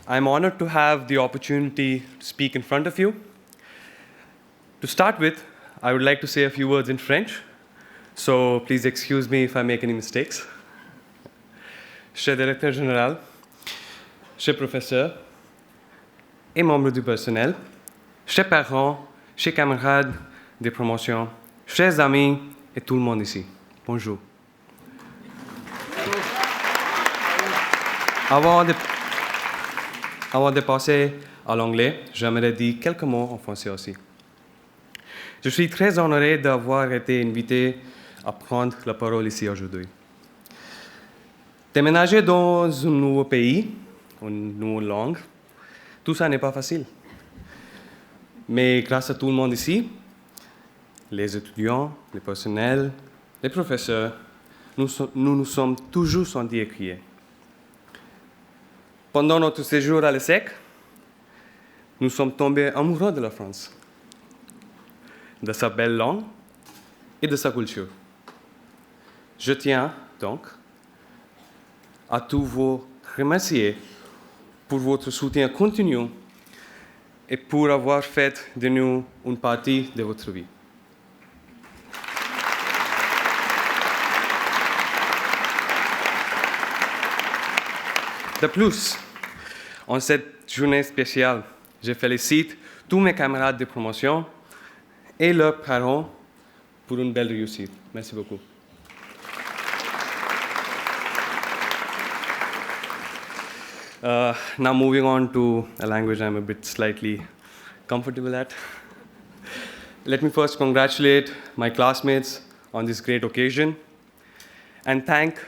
I'm honored to have the opportunity to speak in front of you. To start with, I would like to say a few words in French, so please excuse me if I make any mistakes. Cher directeur général, cher professeur et membres du personnel, chers parents, chers camarades de promotion, chers amis et tout le monde ici, bonjour. Avant de passer à l'anglais, j'aimerais dire quelques mots en français aussi. Je suis très honoré d'avoir été invité à prendre la parole ici aujourd'hui. Déménager dans un nouveau pays, une nouvelle langue, tout ça n'est pas facile. Mais grâce à tout le monde ici, les étudiants, les personnels, les professeurs, nous nous sommes toujours sentis écriés. Pendant notre séjour à l'ESSEC, nous sommes tombés amoureux de la France, de sa belle langue et de sa culture. Je tiens donc à tous vous remercier pour votre soutien continu et pour avoir fait de nous une partie de votre vie. De plus, en cette journée spéciale, je félicite tous mes camarades de promotion et leurs parents pour une belle réussite. Merci beaucoup. Now moving on to a language I'm a bit slightly comfortable at. Let me first congratulate my classmates on this great occasion and thank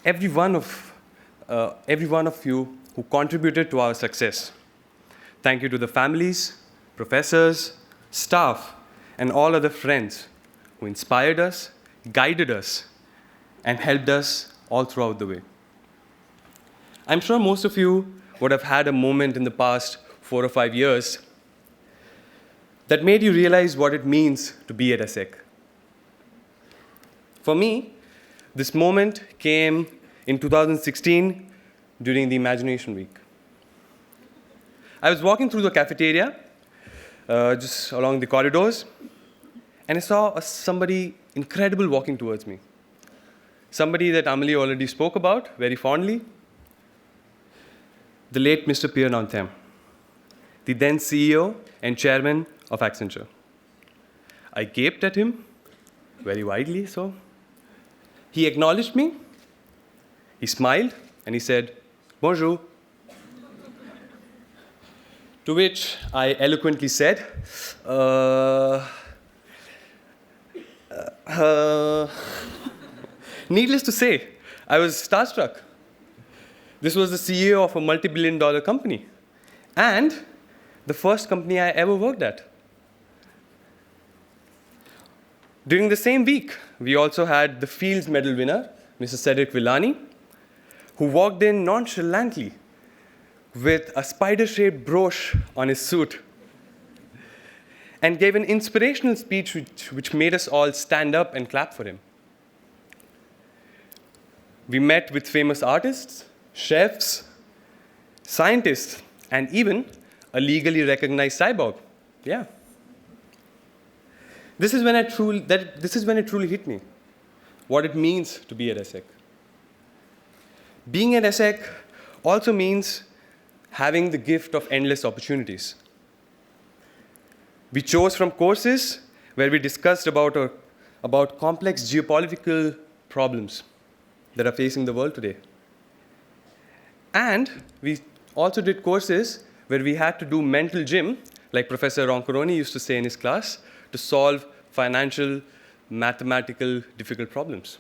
every one of you who contributed to our success. Thank you to the families, professors, staff, and all other friends who inspired us, guided us, and helped us all throughout the way. I'm sure most of you would have had a moment in the past 4 or 5 years that made you realize what it means to be at ESSEC. For me, this moment came in 2016 during the Imagination Week. I was walking through the cafeteria, just along the corridors, and I saw somebody incredible walking towards me. Somebody that Amelie already spoke about very fondly, the late Mr. Pierre Nantem, the then CEO and chairman of Accenture. I gaped at him, very widely so. He acknowledged me, he smiled, and he said, "Bonjour." To which I eloquently said, Needless to say, I was starstruck. This was the CEO of a multi-billion-dollar company and the first company I ever worked at. During the same week, we also had the Fields Medal winner, Mr. Cedric Villani, who walked in nonchalantly with a spider-shaped brooch on his suit and gave an inspirational speech which made us all stand up and clap for him. We met with famous artists, chefs, scientists, and even a legally recognized cyborg. Yeah. This is when it truly hit me, what it means to be at ESSEC. Being at ESSEC also means having the gift of endless opportunities. We chose from courses where we discussed about complex geopolitical problems that are facing the world today. And we also did courses where we had to do mental gym, like Professor Roncoroni used to say in his class, to solve financial, mathematical, difficult problems.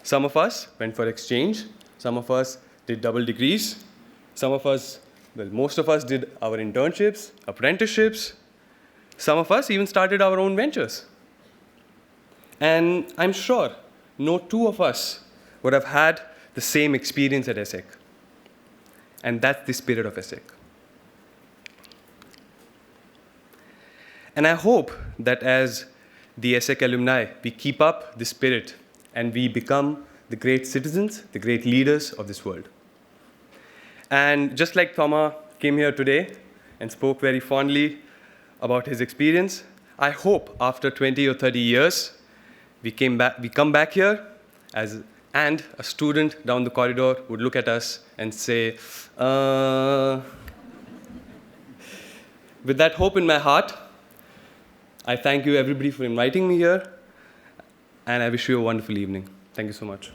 Some of us went for exchange. Some of us did double degrees. Most of us did our internships, apprenticeships. Some of us even started our own ventures. And I'm sure no two of us would have had the same experience at ESSEC. And that's the spirit of ESSEC. And I hope that as the ESSEC alumni, we keep up the spirit and we become the great citizens, the great leaders of this world. And just like Thoma came here today and spoke very fondly about his experience, I hope after 20 or 30 years, we come back here and a student down the corridor would look at us and say, with that hope in my heart, I thank you everybody for inviting me here, and I wish you a wonderful evening. Thank you so much.